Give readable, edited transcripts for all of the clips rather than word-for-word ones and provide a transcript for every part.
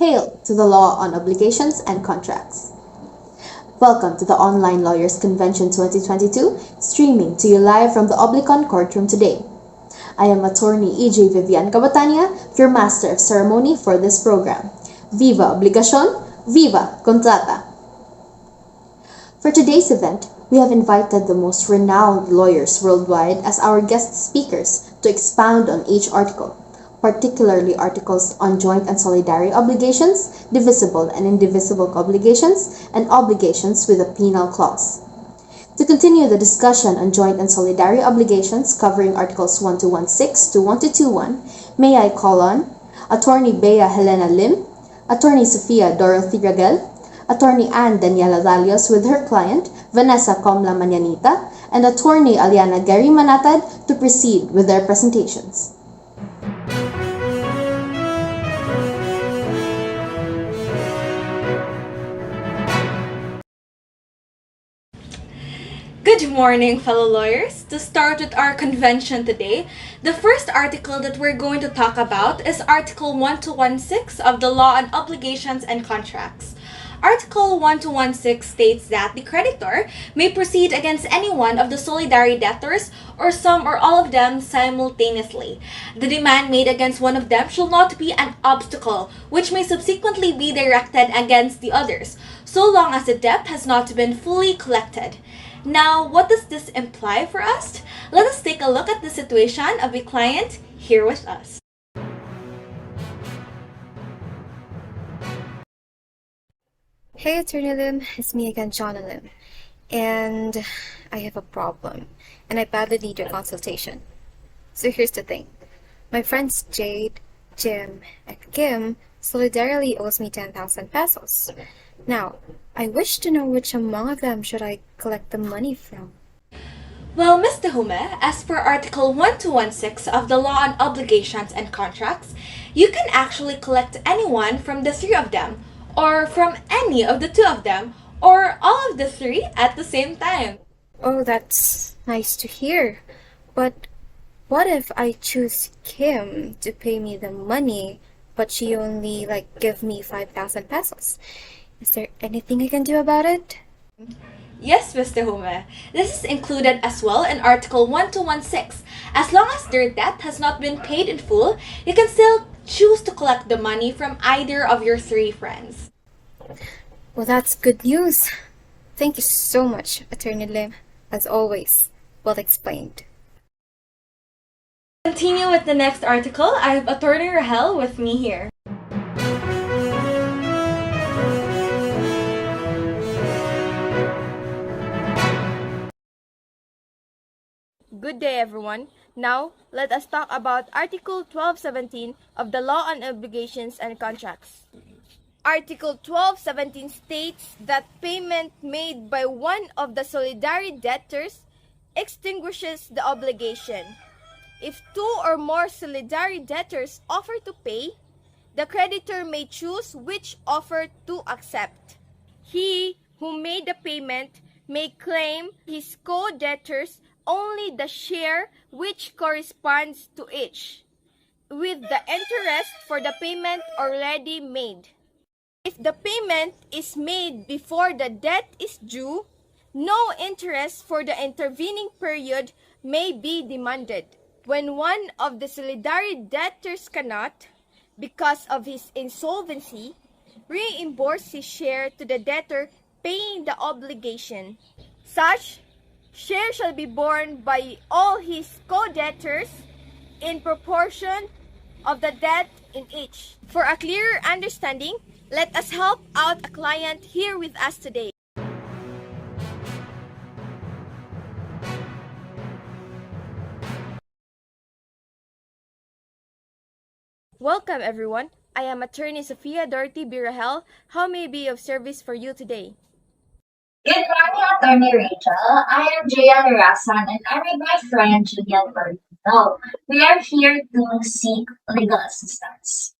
Hail to the Law on Obligations and Contracts. Welcome to the Online Lawyers Convention 2022, streaming to you live from the Oblicon courtroom today. I am attorney E.J. Vivian Cabatania, your master of ceremony for this program. Viva Obligación, Viva Contrata! For today's event, we have invited the most renowned lawyers worldwide as our guest speakers to expound on each article, particularly articles on joint and solidary obligations, divisible and indivisible obligations, and obligations with a penal clause. To continue the discussion on joint and solidary obligations covering Articles 1216 to 1221, may I call on Attorney Bea Helena Lim, Attorney Sofia Dorothy Ragel, Attorney Ann Daniela Dalios with her client, Vanessa Comla Manyanita, and Attorney Aliana Gary Manatad to proceed with their presentations. Good morning, fellow lawyers. To start with our convention today, the first article that we're going to talk about is Article 1216 of the Law on Obligations and Contracts. Article 1216 states that the creditor may proceed against any one of the solidary debtors or some or all of them simultaneously. The demand made against one of them shall not be an obstacle which may subsequently be directed against the others, so long as the debt has not been fully collected. Now, what does this imply for us? Let us take a look at the situation of a client here with us. Hey Attorney Lim, it's me again, Jonna Lim, and I have a problem, and I badly need your consultation. So here's the thing. My friends Jade, Jim, and Kim solidarily owes me 10,000 pesos. Now, I wish to know which among of them should I collect the money from. Well, Ms. Tehume, as per Article 1216 of the Law on Obligations and Contracts, you can actually collect anyone from the three of them, or from any of the two of them, or all of the three at the same time. Oh, that's nice to hear. But what if I choose Kim to pay me the money, but she only give me 5,000 pesos? Is there anything I can do about it? Yes, Mr. Hume. This is included as well in Article 1216. As long as their debt has not been paid in full, you can still choose to collect the money from either of your three friends. Well, that's good news. Thank you so much, Attorney Lim. As always, well explained. Continue with the next article. I have Attorney Rahel with me here. Good day, everyone. Now, let us talk about Article 1217 of the Law on Obligations and Contracts. Article 1217 states that payment made by one of the solidary debtors extinguishes the obligation. If two or more solidary debtors offer to pay, the creditor may choose which offer to accept. He who made the payment may claim his co-debtors only the share which corresponds to each, with the interest for the payment already made. If the payment is made before the debt is due, no interest for the intervening period may be demanded. When one of the solidary debtors cannot, because of his insolvency, reimburse his share to the debtor paying the obligation, such share shall be borne by all his co-debtors in proportion of the debt in each. For a clearer understanding, let us help out a client here with us today. Welcome, everyone. I am Attorney Sofia Dorothy Birahel. How may I be of service for you today? Good morning, Attorney Rachel. I am Jaya Rasan and I'm with my friend Julian Bernardo. We are here to seek legal assistance.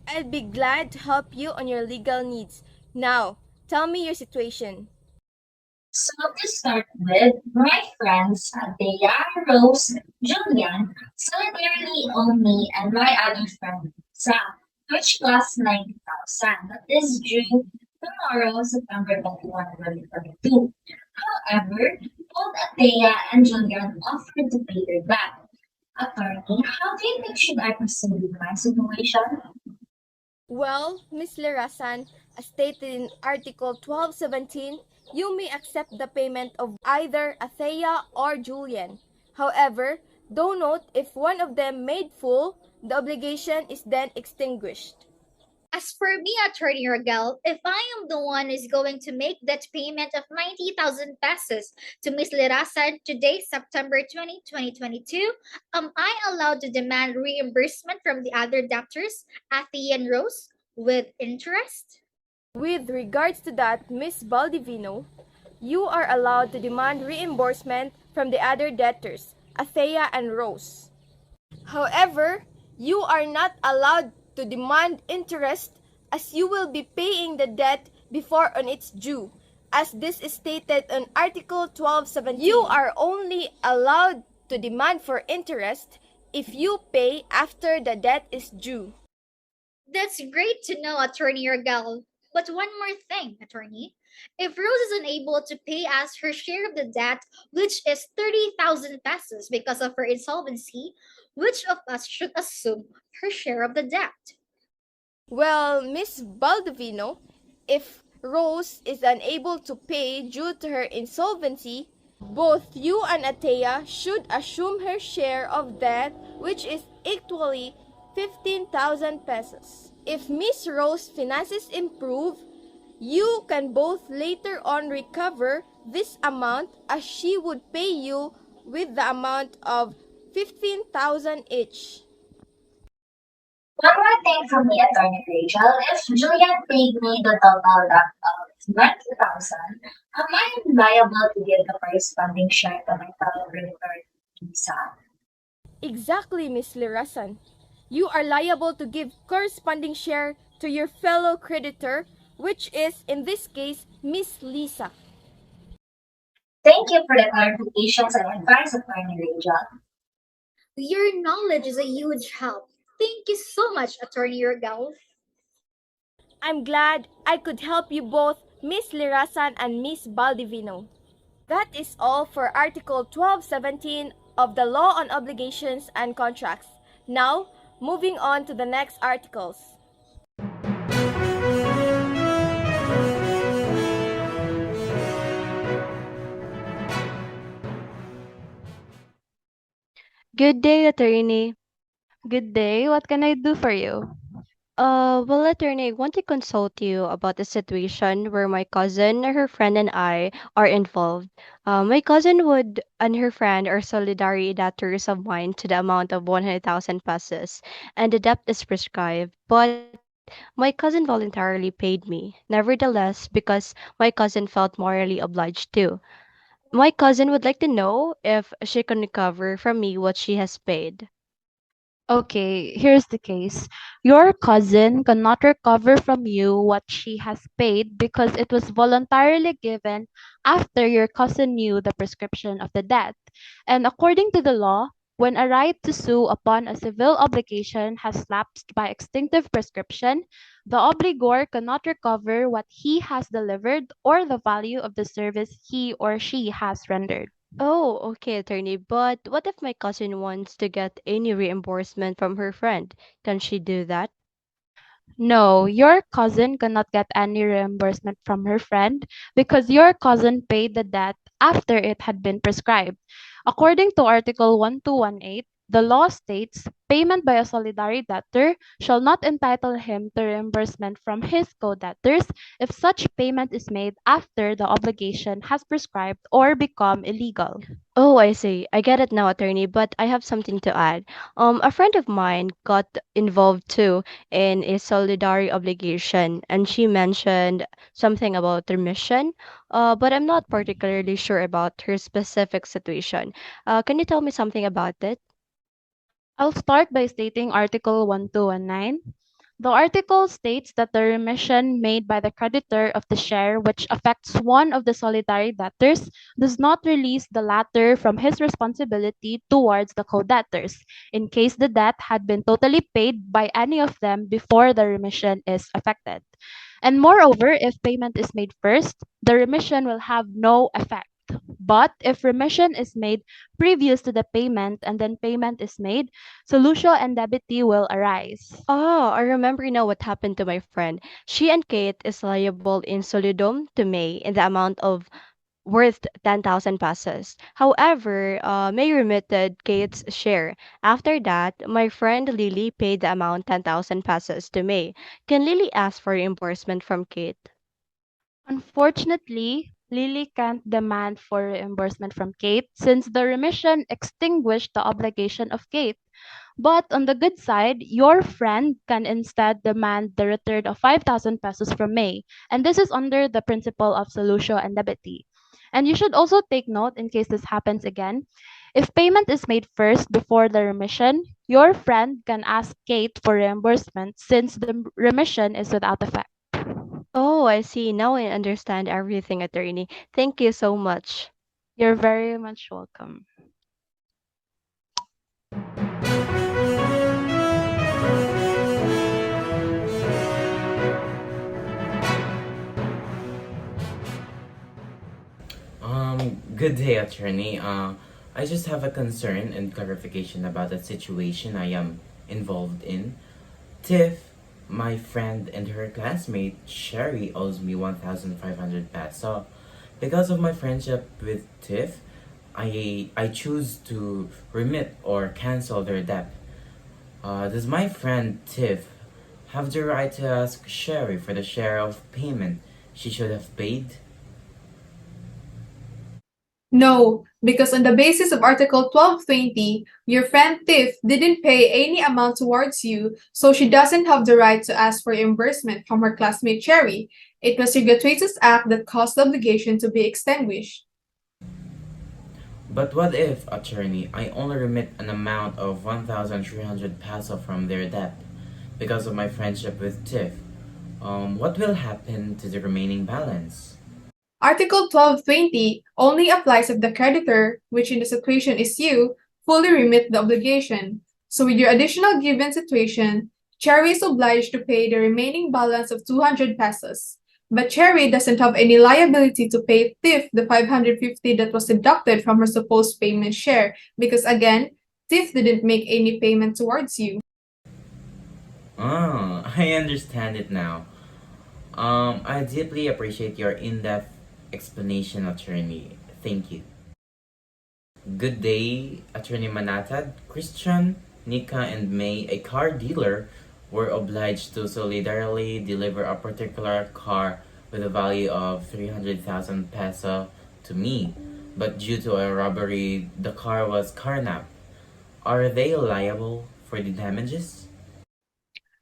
I'll be glad to help you on your legal needs. Now, tell me your situation. So to start with, my friends Bea, Rose, Julian solidarily owe me and my other friend Sam, which cost 90,000. 20,000 that is due tomorrow, September 21, 2022. However, both Athea and Julian offered to pay their debt. Attorney, how do you think should I proceed with my situation? Well, Ms. Lerasan, as stated in Article 1217, you may accept the payment of either Athea or Julian. However, do note if one of them made full, the obligation is then extinguished. As for me, Attorney Rogel, if I am the one who's going to make that payment of 90,000 pesos to Ms. Lirasan today, September 2022, am I allowed to demand reimbursement from the other debtors, Athie and Rose, with interest? With regards to that, Ms. Baldivino, you are allowed to demand reimbursement from the other debtors, Athea and Rose. However, you are not allowed to demand interest as you will be paying the debt before on its due, as this is stated in Article 1217. You are only allowed to demand for interest if you pay after the debt is due. That's great to know, Attorney Rogel. But one more thing, Attorney. If Rose is unable to pay us her share of the debt, which is 30,000 pesos because of her insolvency, which of us should assume her share of the debt? Well, Miss Baldovino, if Rose is unable to pay due to her insolvency, both you and Atea should assume her share of debt, which is equally 15,000 pesos. If Miss Rose's finances improve, you can both later on recover this amount as she would pay you with the amount of 15,000 each. One more thing from me, Attorney Rachel. If Julian paid me the total debt of 20,000, am I liable to give the corresponding share to my fellow creditor, Lisa? Exactly, Miss Lirasan. You are liable to give corresponding share to your fellow creditor, which is, in this case, Miss Lisa. Thank you for the clarifications and advice, Attorney Rachel. Your knowledge is a huge help. Thank you so much, Attorney Rogel. I'm glad I could help you both, Miss Lirasan and Miss Baldivino. That is all for Article 1217 of the Law on Obligations and Contracts. Now, moving on to the next articles. Good day, attorney. Good day. What can I do for you? Well, attorney, I want to consult you about a situation where my cousin, her friend, and I are involved. My cousin would and her friend are solidarity debtors of mine to the amount of 100,000 pesos, and the debt is prescribed. But my cousin voluntarily paid me, nevertheless, because my cousin felt morally obliged to. My cousin would like to know if she can recover from me what she has paid. Okay, here's the case. Your cousin cannot recover from you what she has paid because it was voluntarily given after your cousin knew the prescription of the debt. And according to the law, when a right to sue upon a civil obligation has lapsed by extinctive prescription, the obligor cannot recover what he has delivered or the value of the service he or she has rendered. Oh, okay, attorney. But what if my cousin wants to get any reimbursement from her friend? Can she do that? No, your cousin cannot get any reimbursement from her friend because your cousin paid the debt after it had been prescribed. According to Article 1218, the law states payment by a solidary debtor shall not entitle him to reimbursement from his co-debtors if such payment is made after the obligation has prescribed or become illegal. Oh, I see. I get it now, attorney, but I have something to add. A friend of mine got involved too in a solidarity obligation, and she mentioned something about remission, but I'm not particularly sure about her specific situation. Can you tell me something about it? I'll start by stating Article 1219. The article states that the remission made by the creditor of the share which affects one of the solidary debtors does not release the latter from his responsibility towards the co-debtors, in case the debt had been totally paid by any of them before the remission is effected. And moreover, if payment is made first, the remission will have no effect. But if remission is made previous to the payment and then payment is made, solutio endebiti will arise. Oh, I remember now what happened to my friend. She and Kate is liable in solidum to May in the amount of worth 10,000 pesos. However, May remitted Kate's share. After that, my friend Lily paid the amount 10,000 pesos to May. Can Lily ask for reimbursement from Kate? Unfortunately, Lily can't demand for reimbursement from Kate since the remission extinguished the obligation of Kate. But on the good side, your friend can instead demand the return of 5,000 pesos from May, and this is under the principle of solutio endebiti. And you should also take note in case this happens again. If payment is made first before the remission, your friend can ask Kate for reimbursement since the remission is without effect. Oh, I see. Now I understand everything, attorney. Thank you so much. You're very much welcome. Good day, attorney. I just have a concern and clarification about the situation I am involved in. Tiff, my friend and her classmate Sherry owes me 1,500 peso. Because of my friendship with Tiff, I choose to remit or cancel their debt. Does my friend Tiff have the right to ask Sherry for the share of payment she should have paid? No, because on the basis of Article 1220, your friend Tiff didn't pay any amount towards you, so she doesn't have the right to ask for reimbursement from her classmate Cherry. It was your gratuitous act that caused the obligation to be extinguished. But what if, attorney, I only remit an amount of 1,300 peso from their debt because of my friendship with Tiff? What will happen to the remaining balance? Article 1220 only applies if the creditor, which in the situation is you, fully remit the obligation. So with your additional given situation, Cherry is obliged to pay the remaining balance of 200 pesos. But Cherry doesn't have any liability to pay Tiff the 550 that was deducted from her supposed payment share because again, Tiff didn't make any payment towards you. Ah, I understand it now. I deeply appreciate your in-depth explanation, attorney. Thank you. Good day, Attorney Manatad. Christian, Nika, and May, a car dealer, were obliged to solidarily deliver a particular car with a value of 300,000 peso to me. But due to a robbery, the car was carnapped. Are they liable for the damages?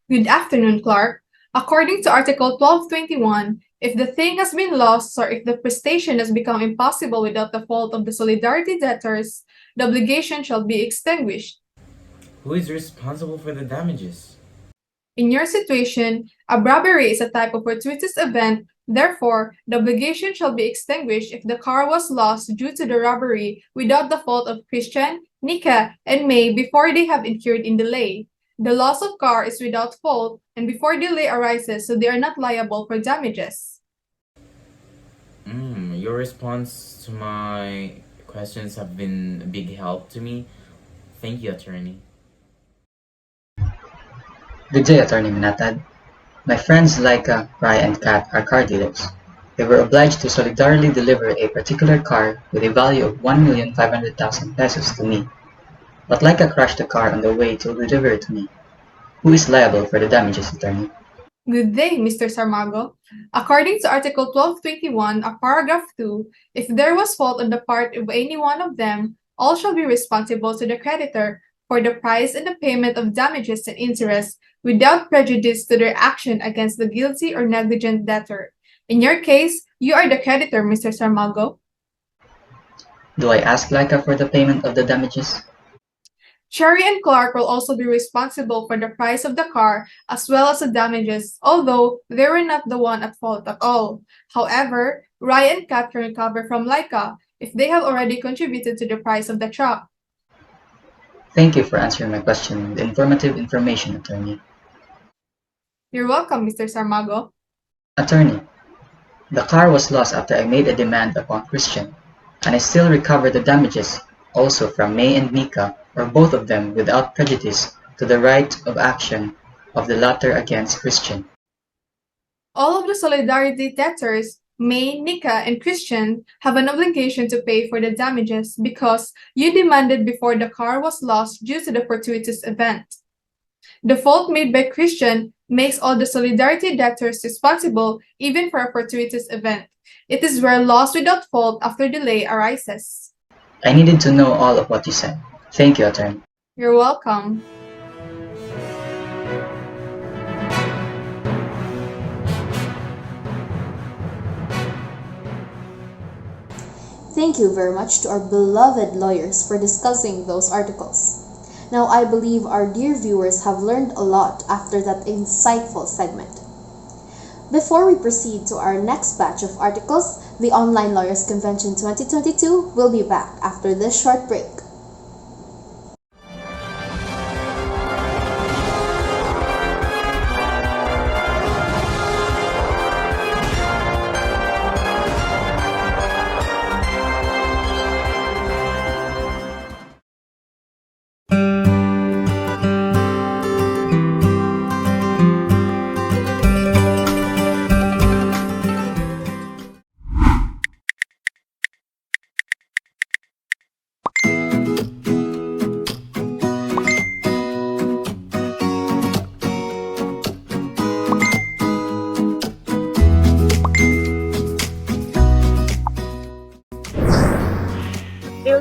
Good afternoon, Clark. According to Article 1221, if the thing has been lost or if the prestation has become impossible without the fault of the solidarity debtors, the obligation shall be extinguished. Who is responsible for the damages? In your situation, a robbery is a type of fortuitous event, therefore, the obligation shall be extinguished if the car was lost due to the robbery without the fault of Christian, Nika, and May before they have incurred in delay. The loss of car is without fault and before delay arises, so they are not liable for damages. Your response to my questions have been a big help to me. Thank you, attorney. Good day, Attorney Minatad. My friends Laika, Rai, and Kat are car dealers. They were obliged to solidarily deliver a particular car with a value of 1,500,000 pesos to me. But Laika crashed the car on the way to deliver it to me. Who is liable for the damages, Attorney? Good day, Mr. Sarmago. According to Article 1221 of Paragraph 2, if there was fault on the part of any one of them, all shall be responsible to the creditor for the price and the payment of damages and interest without prejudice to their action against the guilty or negligent debtor. In your case, you are the creditor, Mr. Sarmago. Do I ask Laika for the payment of the damages? Cherry and Clark will also be responsible for the price of the car as well as the damages, although they were not the one at fault at all. However, Ryan and Kat can recover from Laika if they have already contributed to the price of the truck. Thank you for answering my question with informative information, Attorney. You're welcome, Mr. Sarmago. Attorney, the car was lost after I made a demand upon Christian, and I still recovered the damages, also from May and Nika, or both of them without prejudice to the right of action of the latter against Christian. All of the solidarity debtors, May, Nika, and Christian, have an obligation to pay for the damages because you demanded before the car was lost due to the fortuitous event. The fault made by Christian makes all the solidarity debtors responsible even for a fortuitous event. It is where loss without fault after delay arises. I needed to know all of what you said. Thank you, Attorney. You're welcome. Thank you very much to our beloved lawyers for discussing those articles. Now, I believe our dear viewers have learned a lot after that insightful segment. Before we proceed to our next batch of articles, the Online Lawyers Convention 2022 will be back after this short break.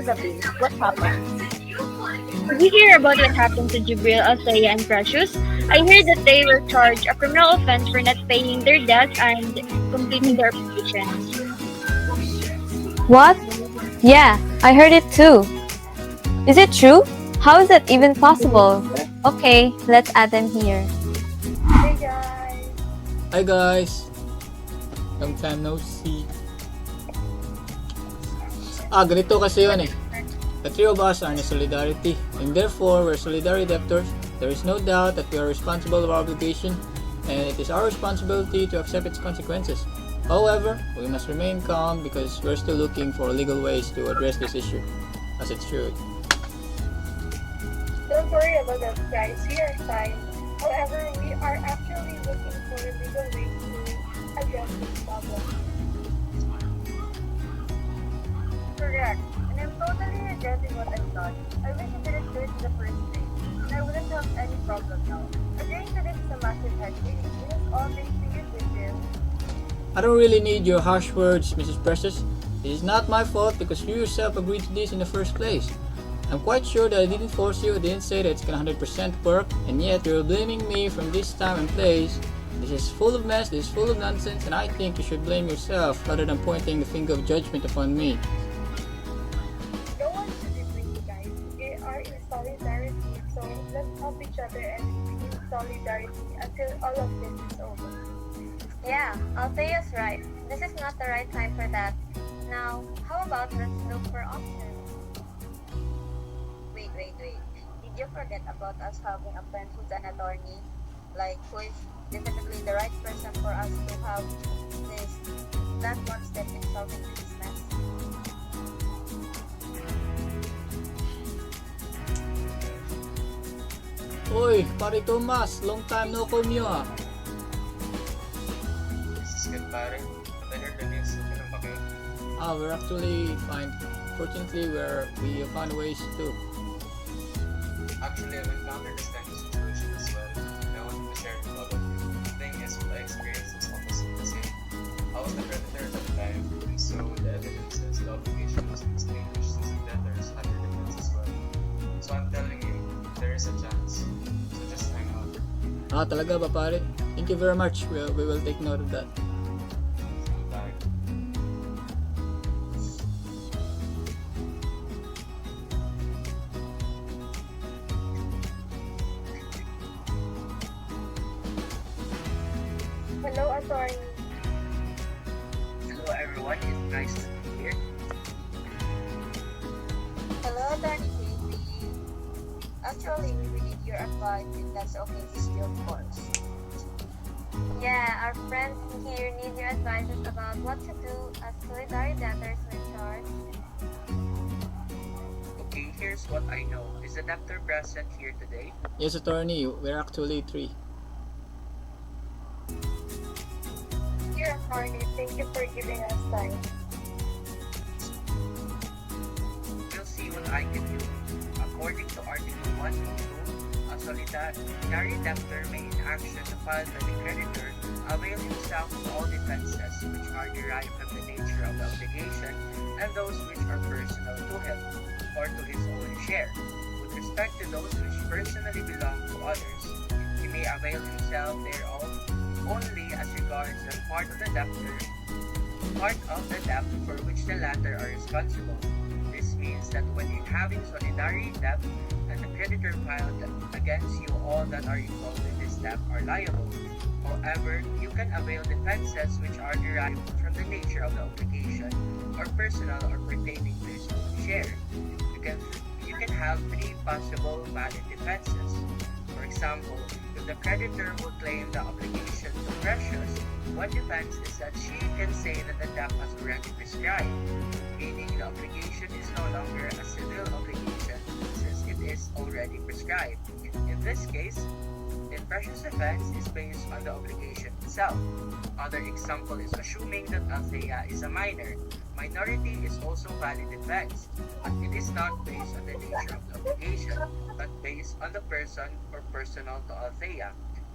Sabine, what happened? Did you hear about what happened to Jibril, Althea, and Precious? I heard that they were charged a criminal offense for not paying their debts and completing their applications. What? Yeah, I heard it too. Is it true? How is that even possible? Okay, let's add them here. Hey guys! Hi guys! Long time no see. Ganito kasi yun eh. The three of us are in a solidarity, and therefore we're solidarity debtors. There is no doubt that we are responsible of our obligation, and it is our responsibility to accept its consequences. However, we must remain calm because we're still looking for legal ways to address this issue, as it should. Don't worry about that, guys. We are fine. However, we are actually looking for legal ways to address this problem. Correct. And I'm totally regretting what I've done. I wish I didn't do it in the first place. And I wouldn't have any problem now. Agreeing to this is a massive headache. It is all thanks to you, Jibril. I don't really need your harsh words, Mrs. Precious. It is not my fault because you yourself agreed to this in the first place. I'm quite sure that I didn't force you, I didn't say that it's gonna 100% work, and yet you're blaming me from this time and place. This is full of mess, this is full of nonsense, and I think you should blame yourself rather than pointing the finger of judgment upon me. No one should be blamed, guys. We are in solidarity, so let's help each other and be in solidarity until all of this is over. Yeah, Althea's right. This is not the right time for that. Now, how about let's look for options? Wait. Did you forget about us having a friend who's an attorney? Like, who is definitely the right person for us to have this, that one step in solving this mess? Oy, pare Thomas, long time no call niyo ah. This is good, pare. But I heard the news. Okay ba kayo? We're actually fine. Fortunately, we found ways to. Actually, I've encountered this kind of situation as well. And I wanted to share it with all of you. The thing is, what I experienced is almost the same. I was the creditor at the time, and so the evidences, the obligation was extinguished since the debtors had their defense as well. So I'm telling you, there is a chance. So just hang on. Talaga ba pare? Thank you very much. We will take note of that. Bye. Hello, attorney. Hello everyone, it's nice to be here. Hello, Attorney Casey. Actually, we need your advice if that's okay still, of course. Yeah, our friends here need your advices about what to do as solitary debtors when charged. Okay, here's what I know. Is the debtor present here today? Yes, attorney, we're actually 3. Dear attorney, thank you for giving us time. We'll see what I can do. According to Article 122, a solitary debtor may in action filed by the creditor avail himself of all defenses which are derived from the nature of the obligation and those which are personal to him or to his own share. With respect to those which personally belong to others, he may avail himself thereof only as regards the part of the debt for which the latter are responsible. This means that when in having solidary debt and the creditor filed against you, all that are involved in this debt are liable. However, you can avail defenses which are derived from the nature of the obligation or personal or pertaining to his own share. You can have 3 possible valid defenses. For example, if the creditor will claim the obligation to Precious, one defense is that she can say that the debt has already prescribed, meaning the obligation is no longer a civil obligation since it is already prescribed. In this case, Precious' defense is based on the obligation itself. Other example is assuming that Althea is a minor. Minority is also valid defense, but it is not based on the nature of the obligation, but based on the person or personal to Althea.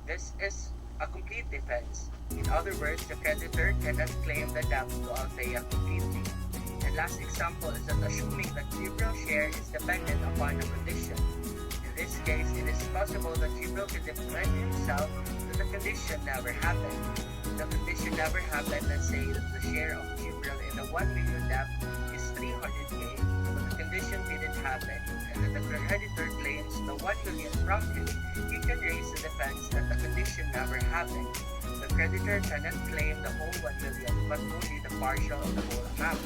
This is a complete defense. In other words, the creditor cannot claim the debt to Althea completely. And last example is that assuming that Gabriel's share is dependent upon a condition. In this case, it is possible that Gabriel can defend himself that the condition never happened. The condition never happened, let's say that the share of Gabriel in the 1 million debt is 300k, but the condition didn't happen, and that the creditor claims the 1 million from him. He can raise the defense that the condition never happened. The creditor cannot claim the whole 1 million, but only the partial of the whole amount.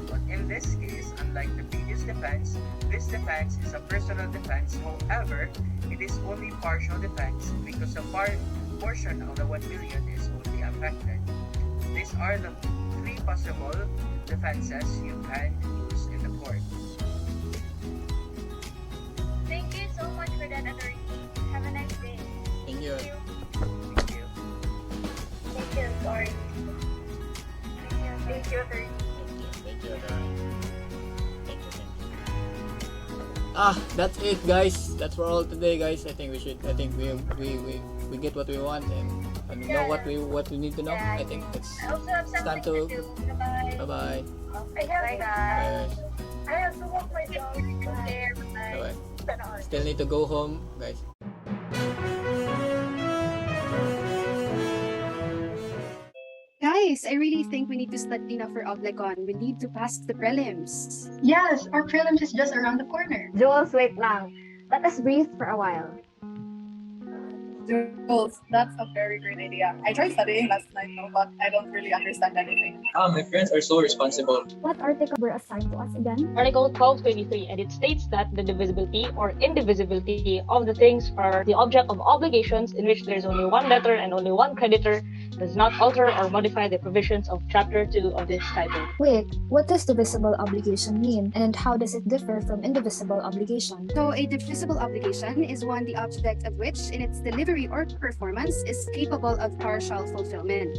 But in this case, unlike the previous defense, this defense is a personal defense. However, it is only partial defense because a portion of the 1 million is only affected. These are the 3 possible defenses you can use in the court. Thank you so much for that, attorney. Have a nice day. Thank you. Thank you. Thank you, sorry. Thank you, attorney. Thank you, attorney. That's it, guys. That's for all today, guys. I think we get what we want and know what we need to know. I think it's time to bye. Bye. I have to walk my dog there. Bye. Still need to go home, guys. Guys, I really think we need to study now for Oblicon. We need to pass the prelims. Yes, our prelims is just around the corner. Jules, wait lang. Let us breathe for a while. Jules, that's a very great idea. I tried studying last night, but I don't really understand anything. My friends are so responsible. What article were assigned to us again? Article 1223, and it states that the divisibility or indivisibility of the things are the object of obligations in which there is only one debtor and only one creditor does not alter or modify the provisions of Chapter 2 of this title. Wait, what does divisible obligation mean, and how does it differ from indivisible obligation? So, a divisible obligation is one the object of which, in its delivery or performance, is capable of partial fulfillment.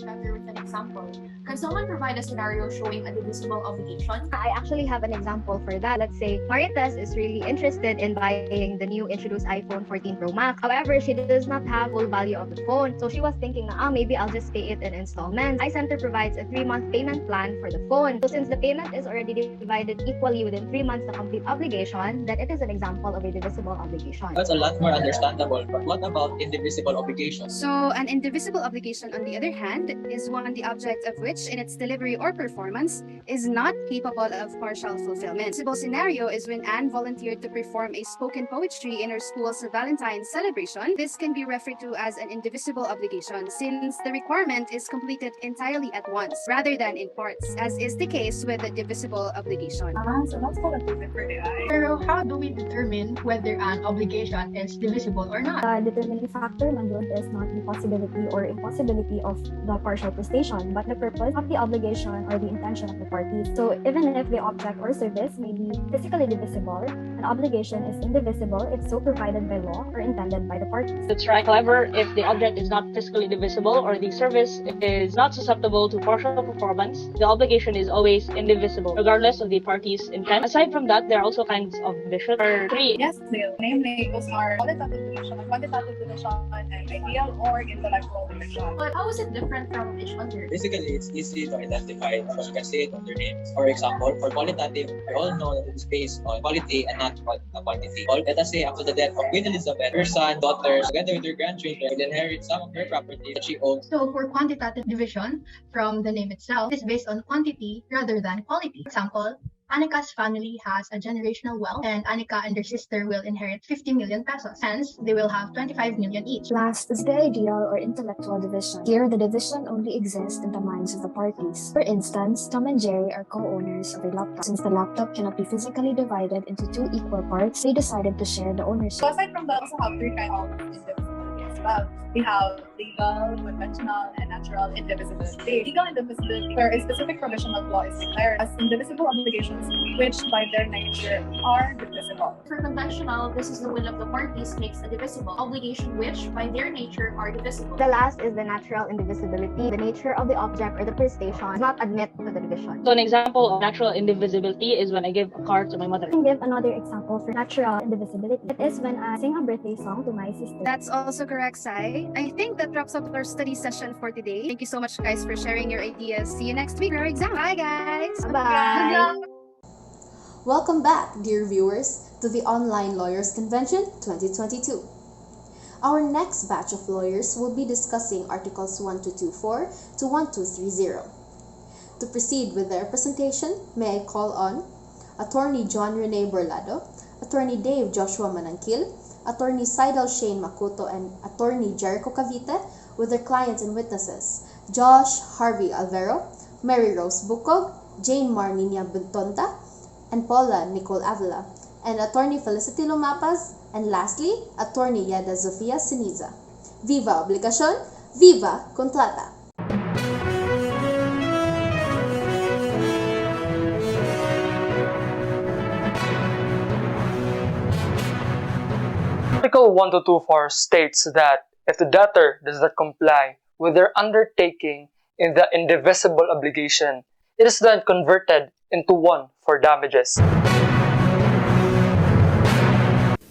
Better with an example. Can someone provide a scenario showing a divisible obligation? I actually have an example for that. Let's say Marites is really interested in buying the new introduced iPhone 14 Pro Max. However, she does not have full value of the phone. So she was thinking na, maybe I'll just pay it in installments. iCenter provides a 3-month payment plan for the phone. So since the payment is already divided equally within 3 months to complete obligation, then it is an example of a divisible obligation. That's a lot more understandable, but what about indivisible obligation? So, an indivisible obligation, on the other hand, is one the object of which, in its delivery or performance, is not capable of partial fulfillment. A possible scenario is when Anne volunteered to perform a spoken poetry in her school's Valentine's celebration. This can be referred to as an indivisible obligation, since the requirement is completed entirely at once, rather than in parts, as is the case with a divisible obligation. So that's called a payment for the eye. Pero how do we determine whether an obligation is divisible or not? The determining factor nandun is not the possibility or impossibility of the partial prestation, but the purpose of the obligation or the intention of the parties. So even if the object or service may be physically divisible, an obligation is indivisible if so provided by law or intended by the parties. That's right. However, if the object is not physically divisible or the service is not susceptible to partial performance, the obligation is always indivisible, regardless of the party's intent. Aside from that, there are also kinds of division. Three. Yes, Neil. Namely, those are qualitative division, quantitative division, and ideal or intellectual division. But how is it different from each other? Basically, it's easy to identify because you can say it on their names. For example, for qualitative, we all know that it's based on quality and not quantity. Let us say after the death of Queen Elizabeth, her son, daughters, together with her grandchildren, will inherit some of her property that she owns. So for quantitative division, from the name itself, it's based on quantity rather than quality. For example, Annika's family has a generational wealth, and Annika and her sister will inherit 50 million pesos. Hence, they will have 25 million each. Last is the ideal or intellectual division. Here, the division only exists in the minds of the parties. For instance, Tom and Jerry are co-owners of a laptop. Since the laptop cannot be physically divided into two equal parts, they decided to share the ownership. So aside from that, we also have three kinds of indivisibility as well. We have legal, conventional, and natural indivisibility. Legal indivisibility, where a specific provision of law is declared as indivisible obligations, which by their nature are divisible. For conventional, this is the will of the parties makes a divisible obligation which, by their nature, are divisible. The last is the natural indivisibility. The nature of the object or the prestation does not admit to the division. So an example of natural indivisibility is when I give a car to my mother. I can give another example for natural indivisibility. It is when I sing a birthday song to my sister. That's also correct, Sai. I think that wraps up our study session for today. Thank you so much, guys, for sharing your ideas. See you next week for our exam. Bye, guys. Bye. Welcome back, dear viewers, to the Online Lawyers Convention 2022. Our next batch of lawyers will be discussing Articles 1224 to 1230. To proceed with their presentation, may I call on Attorney John Rene Borlado, Attorney Dave Joshua Manangkil, Attorney Seidel Shane Makoto, and Attorney Jericho Cavite with their clients and witnesses, Josh Harvey Alvero, Mary Rose Bukog, Jane Marninia Buntonta, and Paula Nicole Avila, and Attorney Felicity Lumapas, and lastly, Attorney Yeda Sofia Siniza. Viva Obligación! Viva Contrata! Article 1224 states that if the debtor does not comply with their undertaking in the indivisible obligation, it is then converted into one for damages.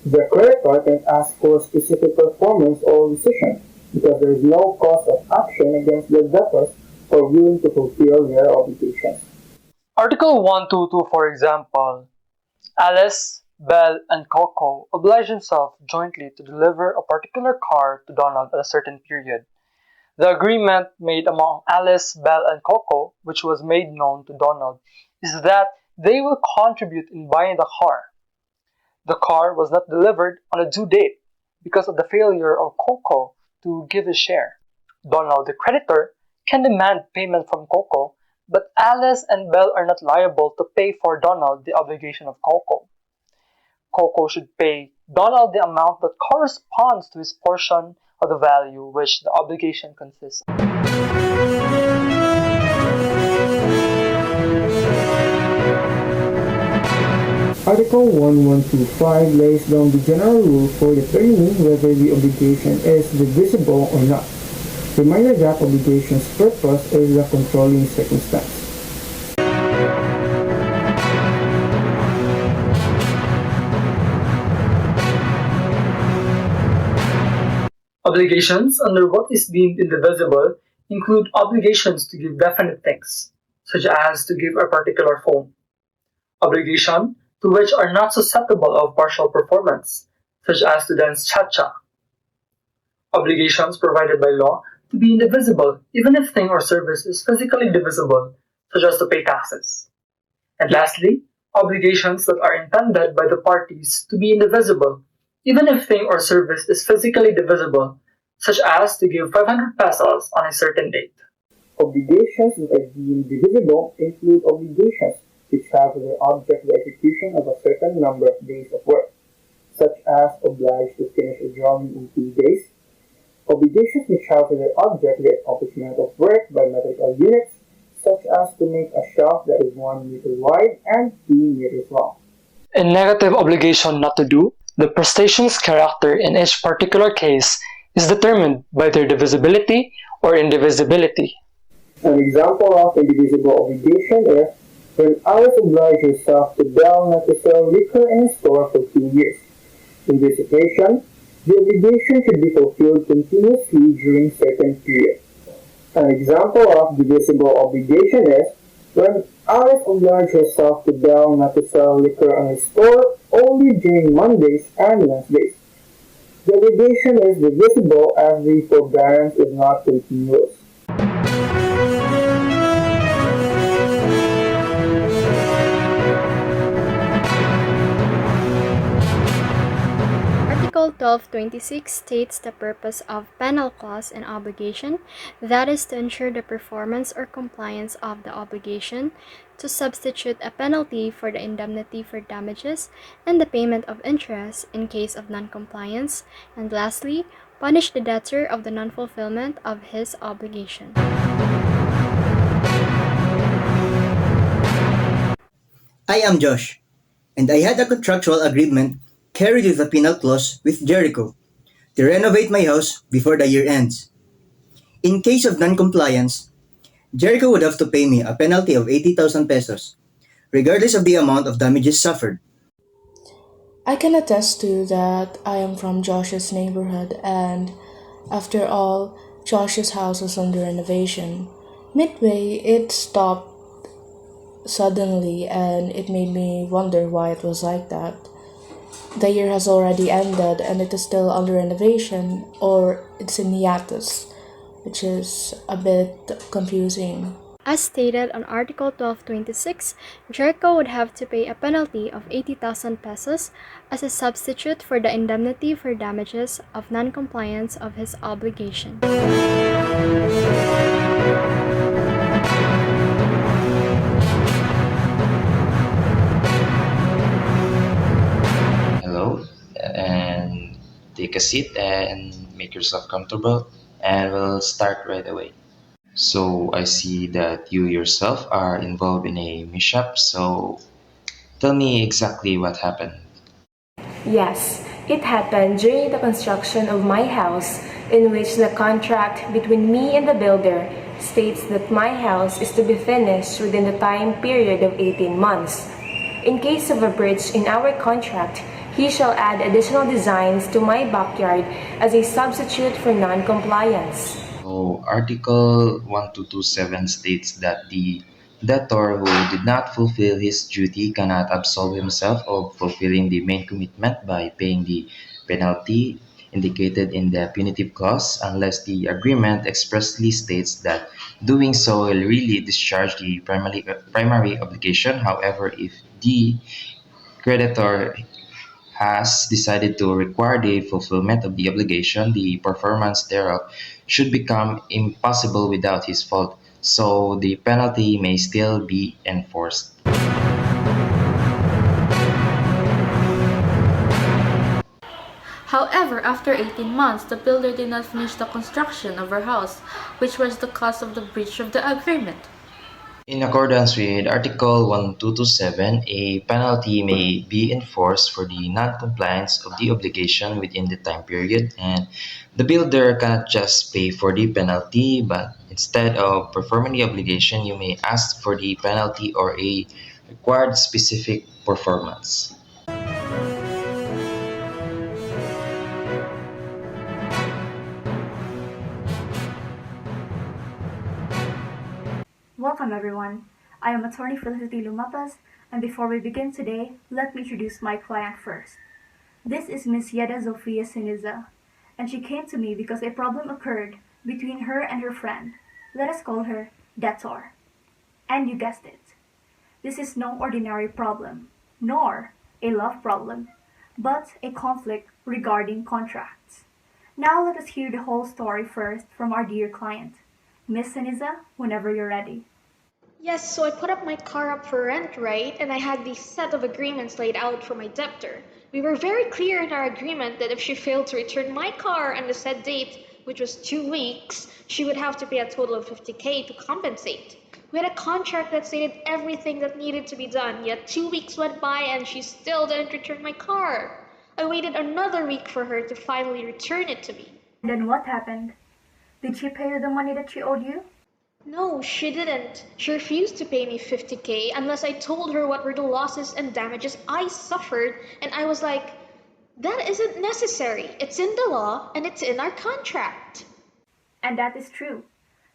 The creditor can ask for specific performance or decision because there is no cause of action against the debtors for failing to fulfill their obligations. Article 122, for example, Alice, Belle, and Coco oblige themselves jointly to deliver a particular car to Donald at a certain period. The agreement made among Alice, Belle, and Coco, which was made known to Donald, is that they will contribute in buying the car. The car was not delivered on a due date because of the failure of Coco to give his share. Donald, the creditor, can demand payment from Coco, but Alice and Belle are not liable to pay for Donald the obligation of Coco. Coco should pay Donald the amount that corresponds to his portion of the value which the obligation consists of. Article 1125 lays down the general rule for determining whether the obligation is divisible or not. Reminded that obligation's purpose is the controlling circumstance. Obligations under what is deemed indivisible include obligations to give definite things, such as to give a particular phone. Obligation to which are not susceptible of partial performance, such as to dance cha-cha. Obligations provided by law to be indivisible even if thing or service is physically divisible, such as to pay taxes. And lastly, obligations that are intended by the parties to be indivisible even if thing or service is physically divisible, such as to give 500 pesos on a certain date. Obligations that are deemed divisible include obligations which have as their object the execution of a certain number of days of work, such as obliged to finish a drawing in 2 days. Obligations which have as their object the accomplishment of work by metrical units, such as to make a shelf that is 1 meter wide and 2 meters long. In negative obligation not to do, the prestation's character in each particular case is determined by their divisibility or indivisibility. An example of indivisible obligation is when Alice obliged herself to Bell not to sell liquor in a store for 2 years. In this situation, the obligation should be fulfilled continuously during certain periods. An example of divisible obligation is when Alice obliged herself to Bell not to sell liquor in a store only during Mondays and Wednesdays. The obligation is divisible as the forbearance is not continuous. Article 1226 states the purpose of penal clause and obligation, that is to ensure the performance or compliance of the obligation, to substitute a penalty for the indemnity for damages, and the payment of interest in case of non-compliance, and lastly, punish the debtor of the non-fulfillment of his obligation. I am Josh, and I had a contractual agreement carried with a penal clause with Jericho to renovate my house before the year ends. In case of non-compliance, Jericho would have to pay me a penalty of 80,000 pesos, regardless of the amount of damages suffered. I can attest to that I am from Josh's neighborhood, and after all, Josh's house was under renovation. Midway, it stopped suddenly, and it made me wonder why it was like that. The year has already ended and it is still under renovation, or it's in hiatus, which is a bit confusing. As stated on Article 1226, Jericho would have to pay a penalty of 80,000 pesos as a substitute for the indemnity for damages of non-compliance of his obligation. Hello, and take a seat and make yourself comfortable, and we'll start right away. So I see that you yourself are involved in a mishap, so tell me exactly what happened. Yes, it happened during the construction of my house, in which the contract between me and the builder states that my house is to be finished within the time period of 18 months. In case of a breach in our contract, he shall add additional designs to my backyard as a substitute for non-compliance. So Article 1227 states that the debtor who did not fulfill his duty cannot absolve himself of fulfilling the main commitment by paying the penalty indicated in the punitive clause unless the agreement expressly states that doing so will really discharge the primary obligation. However, if the creditor has decided to require the fulfillment of the obligation, the performance thereof should become impossible without his fault, so the penalty may still be enforced. However, after 18 months, the builder did not finish the construction of her house, which was the cause of the breach of the agreement. In accordance with Article 1227, a penalty may be enforced for the non-compliance of the obligation within the time period, and the builder cannot just pay for the penalty, but instead of performing the obligation, you may ask for the penalty or a required specific performance. Welcome everyone. I am attorney Felicity Lumapas, and before we begin today, let me introduce my client first. This is Ms. Yeda Zofia Siniza, and she came to me because a problem occurred between her and her friend. Let us call her debtor. And you guessed it. This is no ordinary problem, nor a love problem, but a conflict regarding contracts. Now let us hear the whole story first from our dear client. Miss Seniza, whenever you're ready. Yes, so I put up my car up for rent, right? And I had these set of agreements laid out for my debtor. We were very clear in our agreement that if she failed to return my car on the said date, which was 2 weeks, she would have to pay a total of 50K to compensate. We had a contract that stated everything that needed to be done, yet 2 weeks went by and she still didn't return my car. I waited another week for her to finally return it to me. Then what happened? Did she pay you the money that she owed you? No, she didn't. She refused to pay me 50K unless I told her what were the losses and damages I suffered, and I was like, that isn't necessary. It's in the law and it's in our contract. And that is true,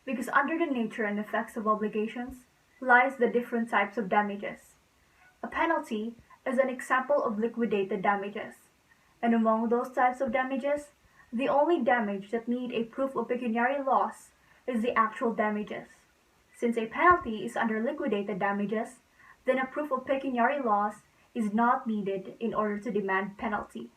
because under the nature and effects of obligations lies the different types of damages. A penalty is an example of liquidated damages, and among those types of damages, the only damage that need a proof of pecuniary loss is the actual damages. Since a penalty is under liquidated damages, then a proof of pecuniary loss is not needed in order to demand penalty.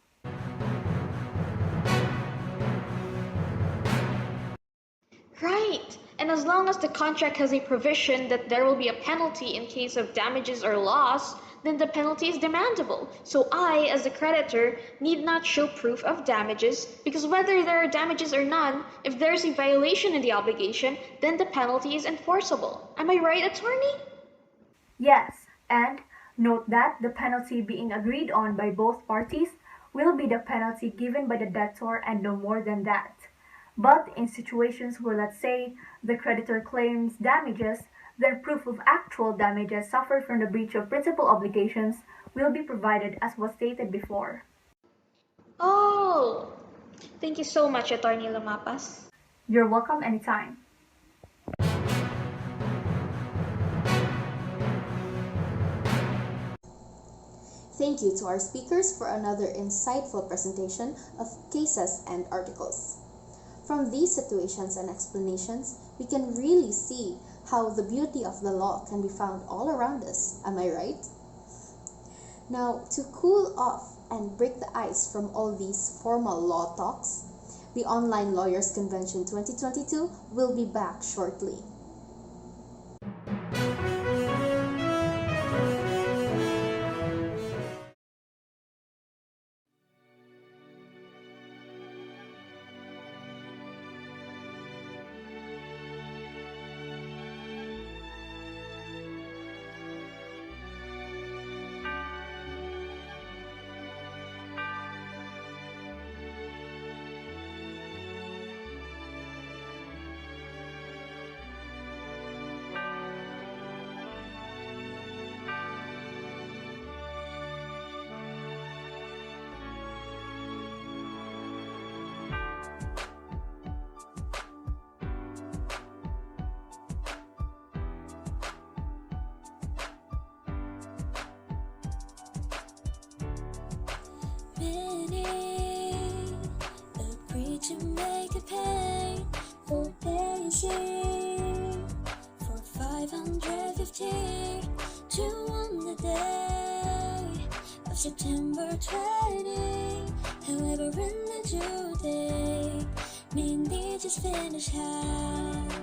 Right, and as long as the contract has a provision that there will be a penalty in case of damages or loss, then the penalty is demandable. So I, as a creditor, need not show proof of damages, because whether there are damages or none, if there's a violation in the obligation, then the penalty is enforceable. Am I right, attorney? Yes, and note that the penalty being agreed on by both parties will be the penalty given by the debtor and no more than that. But in situations where, let's say, the creditor claims damages, then proof of actual damages suffered from the breach of principal obligations will be provided as was stated before. Oh, thank you so much, Attorney Lumapas. You're welcome anytime. Thank you to our speakers for another insightful presentation of cases and articles. From these situations and explanations, we can really see how the beauty of the law can be found all around us. Am I right? Now, to cool off and break the ice from all these formal law talks, the Online Lawyers Convention 2022 will be back shortly. Many agreed to make a pay for Daisy for 550 to on the day of September 20. However, in the due date, Mindy just finished half.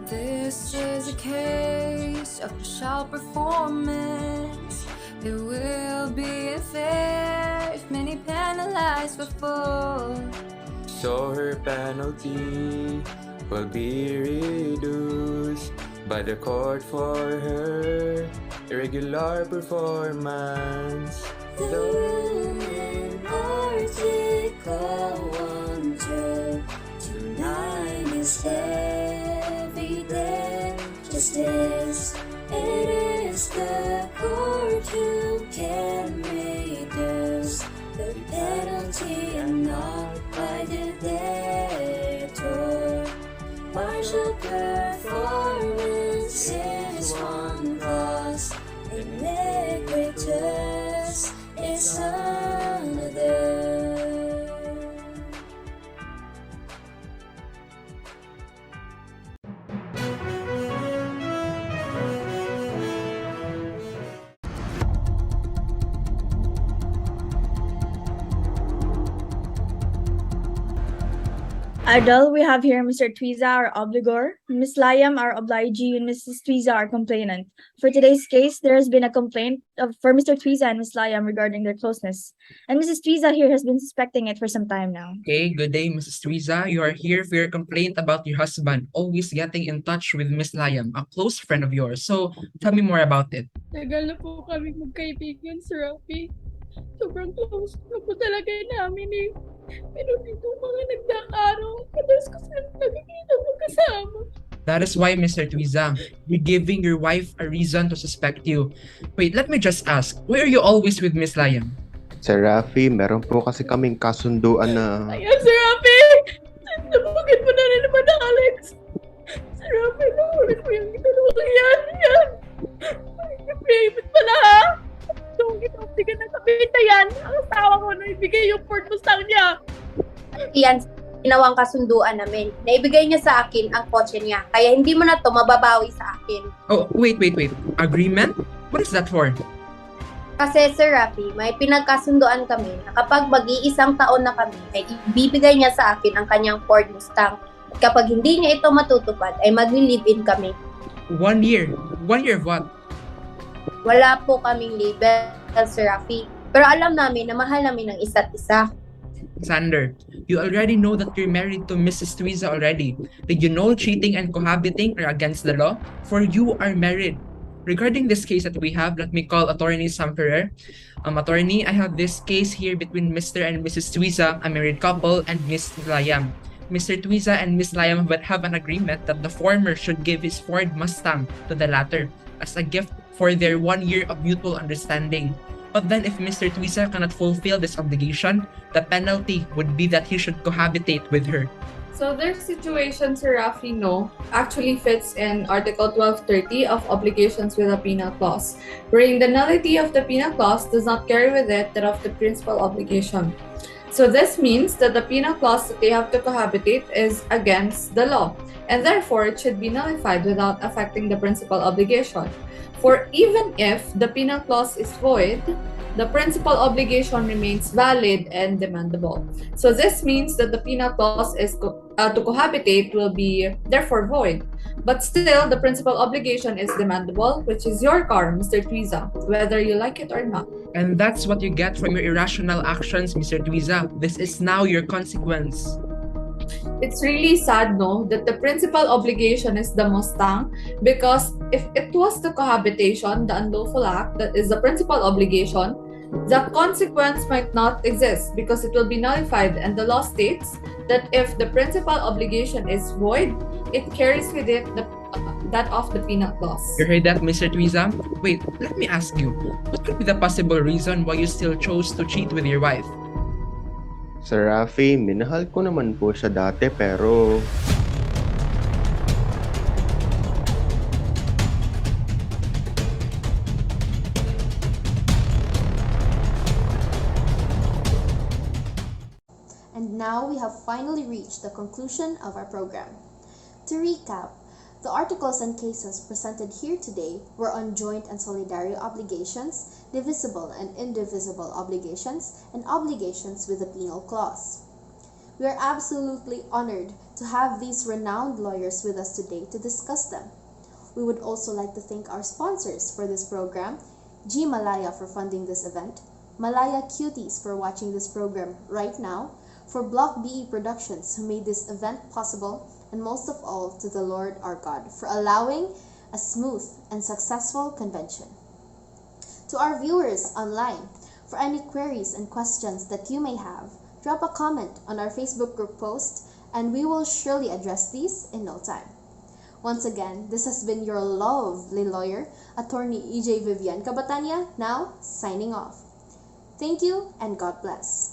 This is a case of partial performance. It will be unfair if many penalized for full. So her penalty will be reduced by the court for her irregular performance. The rule in Article 1229 is evident justice. It is the court who can reduce the penalty and not by the debtor. Partial performance is one clause, iniquitous is another. Idol, we have here Mr. Twiza, our obligor, Miss Liam, our obligee, and Mrs. Twiza, our complainant. For today's case, there has been a complaint for Mr. Twiza and Miss Liam regarding their closeness. And Mrs. Twiza here has been suspecting it for some time now. Okay, good day, Mrs. Twiza. You are here for your complaint about your husband always getting in touch with Miss Liam, a close friend of yours. So, tell me more about it. Tagal na po kami magkaibigan, Sir Rafi. Sobrang close na po talaga namin eh. Pero dito mga nagdang-araw, kadas ko sila nagkikita magkasama. That is why, Mr. Twiza, you're giving your wife a reason to suspect you. Wait, let me just ask, why are you always with Miss Liam? Sir Rafi, meron po kasi kaming kasunduan na... Ayan, Sir Rafi! Nabukit mo na rin naman ang Alex. Sir Rafi, nakulit mo yung dalawang yan. Ay, favorite pala ha? Hindi ka nakabita yan. Ang asawa ko na ibigay yung Ford Mustang niya. Yan, ginawang kasunduan namin. Naibigay niya sa akin ang kotse niya. Kaya hindi mo na to mababawi sa akin. Oh, wait. Agreement? What is that for? Kasi Sir Rafi, may pinagkasunduan kami na kapag mag-iisang taon na kami, ay ibibigay niya sa akin ang kanyang Ford Mustang. At kapag hindi niya ito matutupad, ay mag-live-in kami. 1 year? 1 year of what? Wala po kaming label, Sir Rafi. Pero alam namin na mahal namin ang isa't isa. Sander, you already know that you're married to Mrs. Twiza already. Did you know cheating and cohabiting are against the law? For you are married. Regarding this case that we have, let me call Attorney Sam Ferrer. Attorney, I have this case here between Mr. and Mrs. Twiza, a married couple, and Miss Liam. Mr. Twiza and Miss Liam have an agreement that the former should give his Ford Mustang to the latter as a gift for their 1 year of mutual understanding. But then if Mr. Twiza cannot fulfill this obligation, the penalty would be that he should cohabitate with her. So their situation, Sir Rafi, actually fits in Article 1230 of Obligations with a Penal Clause, wherein the nullity of the penal clause does not carry with it that of the principal obligation. So this means that the penal clause that they have to cohabitate is against the law, and therefore it should be nullified without affecting the principal obligation. For even if the penal clause is void, the principal obligation remains valid and demandable. So this means that the penal clause is to cohabitate will be therefore void. But still, the principal obligation is demandable, which is your car, Mr. Twiza, whether you like it or not. And that's what you get from your irrational actions, Mr. Twiza. This is now your consequence. It's really sad, that the principal obligation is the Mustang, because if it was the cohabitation, the unlawful act, that is the principal obligation, the consequence might not exist because it will be nullified, and the law states that if the principal obligation is void, it carries with it that of the penal clause. You heard that, Mr. Twiza? Wait, let me ask you, what could be the possible reason why you still chose to cheat with your wife? Sir Rafi, minahal ko naman po siya dati pero... And now we have finally reached the conclusion of our program. To recap, the articles and cases presented here today were on joint and solidary obligations, divisible and indivisible obligations, and obligations with a penal clause. We are absolutely honored to have these renowned lawyers with us today to discuss them. We would also like to thank our sponsors for this program, G Malaya for funding this event, Malaya Cuties for watching this program right now, for Block BE Productions who made this event possible, and most of all to the Lord our God for allowing a smooth and successful convention. To our viewers online, for any queries and questions that you may have, drop a comment on our Facebook group post and we will surely address these in no time. Once again, this has been your lovely lawyer, Attorney EJ Vivian Cabatania, now signing off. Thank you and God bless.